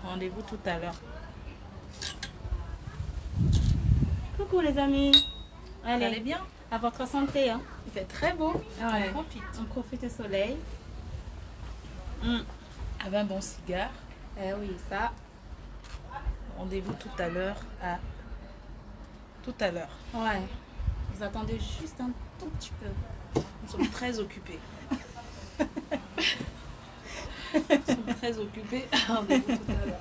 Rendez-vous tout à l'heure. Coucou les amis. Vous allez bien? À votre santé. Hein. Il fait très beau. Ouais. On profite. On profite du soleil. Avec un bon cigare. Eh oui, ça. Rendez-vous tout à l'heure à... Tout à l'heure. Ouais. Vous attendez juste un tout petit peu. Nous sommes très occupés. Nous sommes très occupés. Rendez-vous tout à l'heure.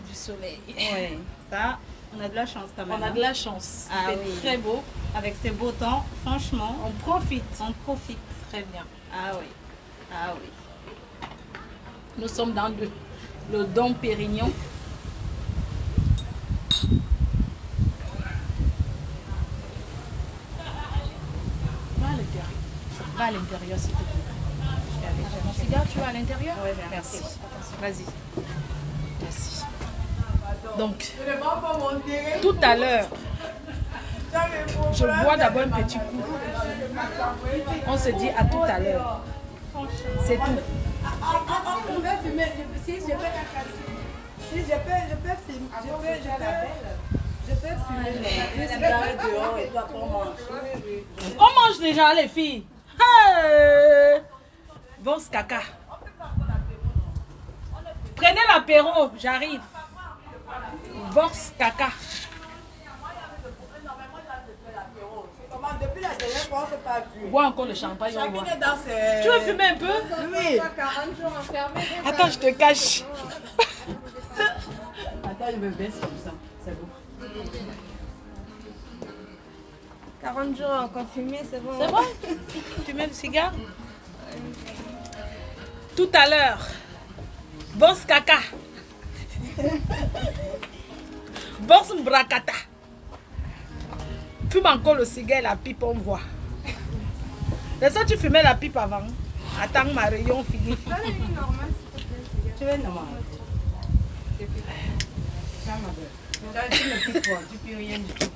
Du soleil. Ouais. Ça, on a de la chance quand même. On a de la chance. Ah Il fait oui. très beau. Avec ces beaux temps, franchement, On profite. on profite. Très bien. Ah oui. Ah oui. Nous sommes dans le Dom Pérignon. Va à l'intérieur, s'il te plaît. Mon cigare, tu vas à l'intérieur? Oui, Merci. Vas-y. Merci. Donc, tout à l'heure, je bois d'abord un petit coup. On se dit à tout à l'heure. C'est tout. Je peux filmer, si je peux filmer, je peux filmer une cigarette dehors et toi pour manger. On mange déjà, les filles. Hey! Bon caca. Prenez l'apéro, j'arrive. Bon caca. Depuis la dernière fois, on ne s'est pas vu. Bois encore le champagne. On Chacune voit. est dans ses... Tu veux fumer un peu? Oui. Attends, je te cache. Attends, je me baisse comme ça. C'est bon. 40 jours en confiné, c'est bon. C'est vrai? Tu mets le cigare? Tout à l'heure. Bon caca. Bon bracata. Fume encore le cigare et la pipe, on voit. Laisse-moi, tu fumais la pipe avant. Attends, ma rayon finit. Tu veux normal. Ça, ma belle. Tu ne piques pas, tu peux rien du tout.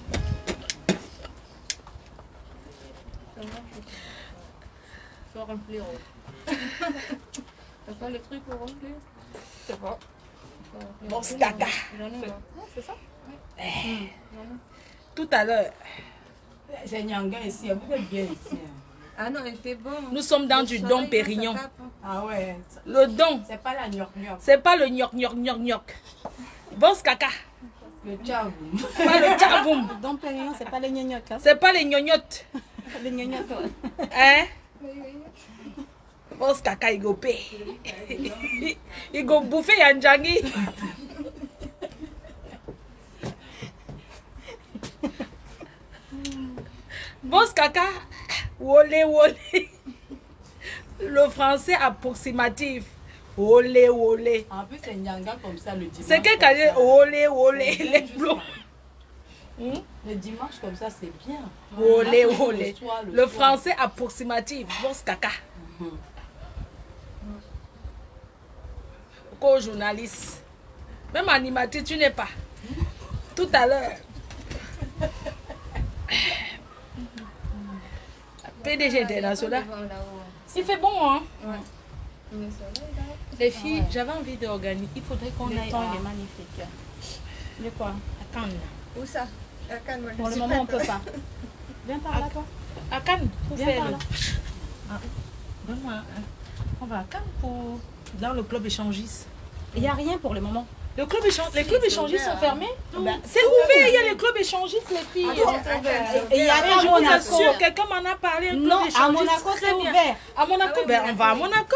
Faut remplir. T'as pas le truc pour remplir? C'est pas. Bon caca. J'en ai pas. C'est ça? Tout à l'heure. C'est Nyanga ici, vous êtes bien ici. Ah non, il fait bon. Nous sommes dans Le du soleil, Dom là, Pérignon. ça tape, hein. Ah ouais. Le don, C'est pas la gnoc-gnoc. c'est pas le gnoc gnoc gnoc gnoc. Bon caca. Le tchavou. Pas le tchaboum. Dom Pérignon, c'est pas les gnognottes. Hein. C'est pas les gnognottes. Les gnognottes. Ouais. Hein? Bon caca, il go pay. Il go bouffer Yanjangi. Bon caca. Wolé wolé. Le français approximatif. Olé olé. En plus, c'est Nyanga comme ça le dimanche. C'est quelqu'un qui dit olé olé. Les blancs. Le dimanche comme ça, c'est bien. Olé Le olé. soir, Le soir. français approximatif. Bon caca. Pourquoi journaliste? Même animatrice, tu n'es pas. Tout à l'heure. PDG international. Devant là-haut. Il fait bon, hein? Ouais. Le soleil, là. Les filles, j'avais envie d'organiser. Il faudrait qu'on Le aille temps, il est magnifique. de quoi? À Cannes. Où ça? À Cannes, moi, je Pour le suis moment, on prête. peut pas. Viens par là, toi. À Cannes pour Viens faire par le... là. Ah, donne-moi un. On va à Cannes pour... Dans le club échangiste. Il n'y a rien pour le moment. Le club les clubs échangistes sont fermés? Ben, C'est ouvert, il y a les clubs échangistes, les filles. Et il y a Mais qu'à je vous Monaco. assure, quelqu'un m'en a parlé. Un Non, club échangiste à Monaco, très c'est bien. ouvert. À Monaco, ben, on va à Monaco.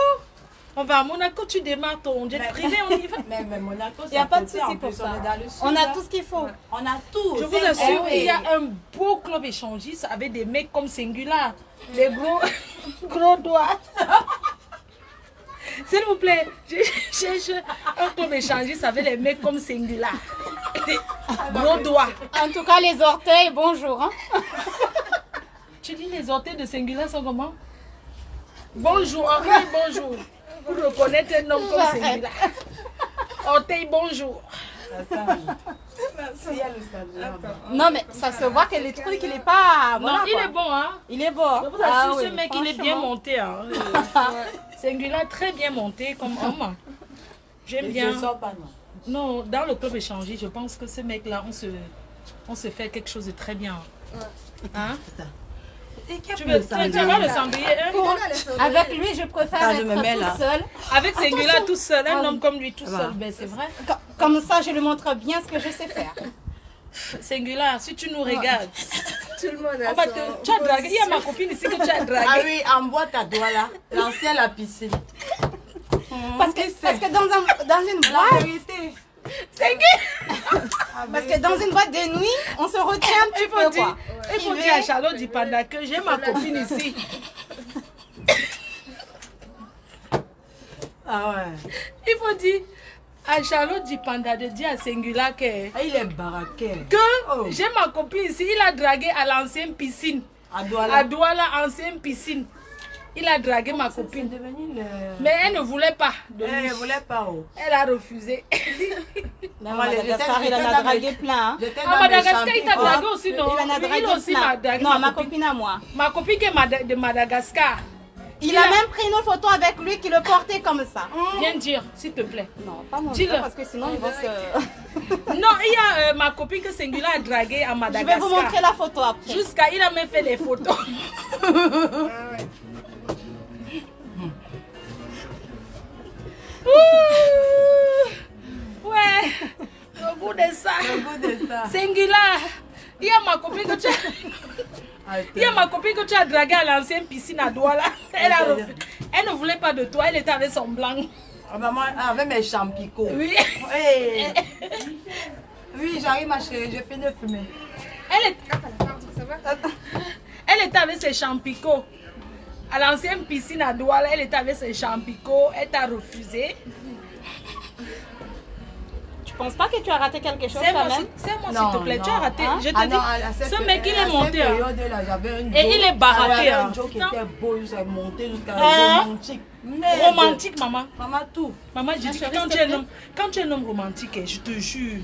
On va à Monaco, tu démarres ton jet privé, on y va. Mais Monaco, Il n'y a pas de côté, souci en pour plus, ça. On est dans le sud. On a là. tout ce qu'il faut. On a tout. Je vous C'est- assure, eh oui. il y a un beau club échangiste avec des mecs comme Singular. Les gros, gros doigts. S'il vous plaît, je cherche un club échangiste avec les mecs comme Singular. Des gros doigts. En tout cas, les orteils, bonjour. Hein. Tu dis les orteils de Singular sont comment? Bonjour, orteil, bonjour. Pour reconnaître un homme comme Singular. Orteil, bonjour. Il y a le stade. Non, mais ça se voit que le truc, il est pas. Voilà, Non, il quoi. est bon, hein? Il est beau. Je vous assure, ce mec, il est bien franchement. monté. Hein. Singular, très bien monté comme homme. J'aime bien. Je ne sors pas, non. Non, dans le club échangé, je pense que ce mec-là, on se fait quelque chose de très bien. Hein? Tu veux voir le cendrier? Avec lui, je préfère je être me mets là. toute seule. Avec Singular tout seul, un Ah homme oui. comme lui tout seul, ben c'est vrai. Comme ça, je lui montre bien ce que je sais faire. Singular, si tu nous regardes, Tout le monde a on va son tu as dragué. Il y a ma copine ici que tu as dragué. Ah oui, en boîte à doigts là, lancer à la piscine. Parce que dans une La boîte, vérité. parce que dans une boîte de nuit, on se retient un petit Il peu faut dire, quoi. il faut dire à Charlotte du Panda que j'ai ma copine ici. Ah ouais. Il faut dire à Charlotte du Panda de dire à Singular que Ah, il est baraqué. Oh. j'ai ma copine ici. Il a dragué à l'ancienne piscine. À Douala. À Douala, ancienne piscine. Il a dragué ma C'est copine. devenu le... Mais elle ne voulait pas de Elle lui. ne voulait pas. Oh. Elle a refusé. Non, Madagascar, il en a dragué plein. Hein. J'étais À dans Madagascar, mes il t'a champignons. dragué aussi, non? Il en a Oui, dragué il aussi m'a plein. dragué. Non, ma copine à moi. Ma copine qui est de Madagascar. Il a même pris une photo avec lui qui le portait comme ça. Viens dire, s'il te plaît. Non, pas mon Dis-le. frère, parce que sinon ils vont se... Non, il y a ma copine que Singular a dragué à Je vais Madagascar. vous montrer la photo après. Jusqu'à, il a même fait des photos. Ouh, ouais, le goût de ça. Le goût de ça. Singular. Il y a ma copine que tu as... Il y a ma copine que tu as draguée à l'ancienne piscine à Douala. Elle ne voulait pas de toi, elle était avec son blanc. Ah, maman, avec mes champicots. Oui. Hey. Oui, j'arrive ma chérie, je finis de fumer. Elle était avec ses champicots. À l'ancienne piscine à Douala, elle était avec ses champicots. Elle t'a refusé. Tu penses pas que tu as raté quelque chose C'est quand moi, même? s'il te plaît, tu as raté. Hein? Je te dis, ce mec, il est monté. Hein. Et il est baraqué, un hein. joke qui était beau, jusqu'à monter jusqu'à Hein? romantique. Romantique, maman. Maman, tout. Maman, je dis, quand tu es un homme romantique, je te jure.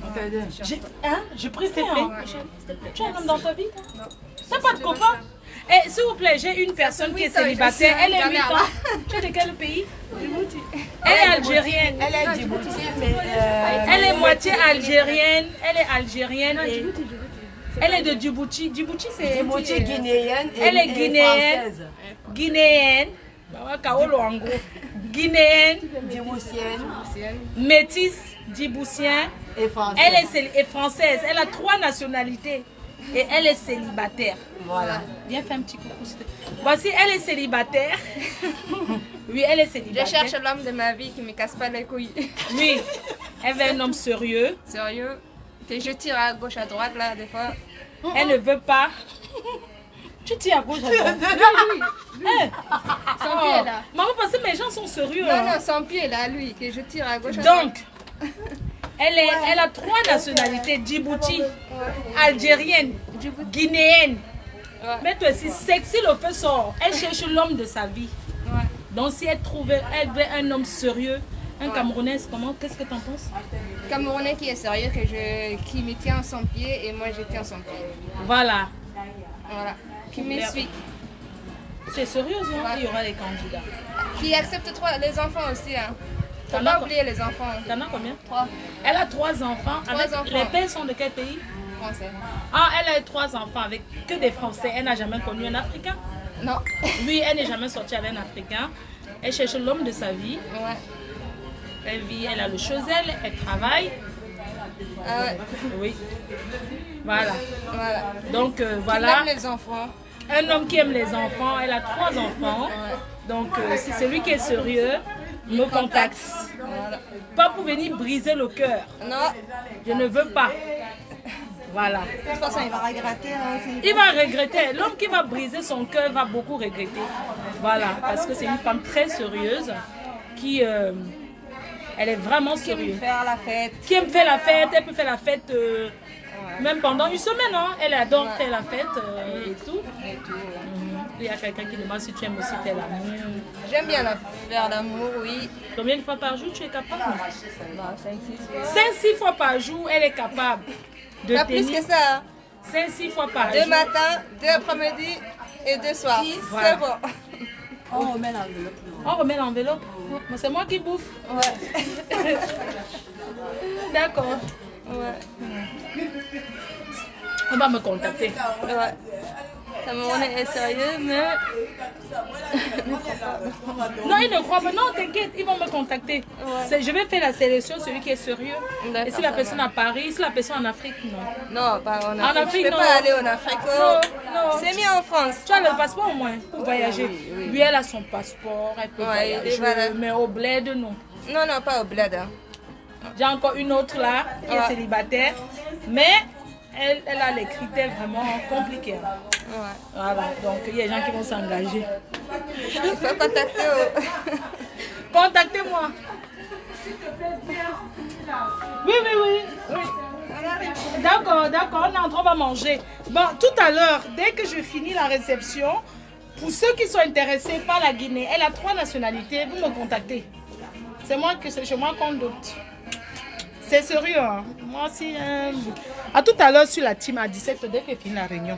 Je prie, s'il te plaît. Tu es un homme dans ta vie? Non. Tu n'as pas de copain? Et s'il vous plaît, j'ai une personne qui est célibataire. Elle est 8 ans. Tu es de quel pays? Elle est algérienne. Elle est djiboutienne, mais... Elle est moitié algérienne. Elle est algérienne. Et elle est de Djibouti. Djibouti, c'est... Djibouti guinéenne et Elle est guinéenne. française. Guinéenne. Guinéenne. Djiboutienne Métisse. Djiboutien. et française. Elle est française. Elle a 3 nationalités. Et elle est célibataire. Voilà. Viens faire un petit coucou. s'il te plaît. Voici, elle est célibataire. Oui, elle est Je célibataire. cherche l'homme de ma vie qui me casse pas les couilles. Oui, elle veut un homme sérieux. Sérieux. Que je tire à gauche, à droite, là, des fois. Elle ne veut pas. Tu tires à gauche, à droite. Eh, Son pied, là. Maman, parce que mes gens sont sérieux. Non, hein. non, son pied, là, lui. Que je tire à gauche, à droite. Donc, elle a 3 nationalités. Djibouti, algérienne, guinéenne. Ouais. Mais toi aussi, sexy le feu sort. Elle cherche l'homme de sa vie. Ouais. Donc si elle veut un homme sérieux, un Camerounais, comment, qu'est-ce que tu en penses? Camerounais qui est sérieux, qui me tient à son pied et moi je tiens son pied. Voilà. Voilà. Qui me suit. C'est sérieux, non? Il y aura les candidats. Qui accepte les enfants aussi. Hein. Faut T'en as pas quoi? oublier les enfants. T'en as combien? 3 Elle a 3 enfants. Avec enfants. Les pères sont de quel pays? Français. Ah, elle a 3 enfants avec que des Français. Elle n'a jamais connu un Africain. Non. Oui, elle n'est jamais sortie avec un Africain. Elle cherche l'homme de sa vie. Ouais. Elle vit, elle a le chez elle, elle travaille. Ah ouais. Oui. Voilà. Voilà. Donc Qui voilà. aime les enfants. Un homme qui aime les enfants. Elle a 3 enfants. Donc si c'est lui qui est sérieux, me contacte. Voilà. Pas pour venir briser le cœur. Non. Je ne veux pas. Voilà. De toute façon, il va regretter. Hein, Il va regretter. L'homme qui va briser son cœur va beaucoup regretter. Voilà. Parce que c'est une femme très sérieuse qui... elle est vraiment Qui aime sérieuse. faire la fête. Qui aime faire la fête. Elle peut faire la fête même pendant une semaine. Hein. Elle adore faire la fête et tout. Il y a quelqu'un qui demande si tu aimes aussi faire l'amour. J'aime bien faire l'amour, oui. Combien de fois par jour tu es capable? Bon, 5-6 5-6 fois par jour, elle est capable de Pas plus tenir. que ça. 5-6 fois par 2 jour. matins, 2 après-midi et 2 soirs. Voilà. C'est bon. On remet l'enveloppe. On remet l'enveloppe. Mais c'est moi qui bouffe. Ouais. D'accord. Ouais. On va me contacter. Ouais. Cameroun est sérieux, mais... Non, ils ne croient pas. Non, t'inquiète, ils vont me contacter. Ouais. Je vais faire la sélection, celui qui est sérieux. D'accord, Et si la ça personne va. à Paris, si la personne en Afrique, non. Non, pas en Afrique. Afrique, Je peux non. pas aller en Afrique. Non, non. C'est mieux en France. Tu as le passeport au moins pour voyager. oui. Lui, elle a son passeport, elle peut Ouais, voyager. voilà. Mais au bled, non. Non, non, pas au bled. Hein. J'ai encore une autre là, qui est Ouais. célibataire. Mais elle a les critères vraiment compliqués. Ouais. Voilà, donc il y a des gens qui vont s'engager. Il faut contacter Contactez-moi. Oui, oui, oui. D'accord, d'accord, on est en train de manger. Bon, tout à l'heure, dès que je finis la réception, pour ceux qui sont intéressés par la Guinée, elle a 3 nationalités, vous me contactez. C'est moi que c'est chez moi qu'on doute. C'est sérieux, hein. Moi aussi. À tout à l'heure sur la team à 17h, dès que je finis la réunion.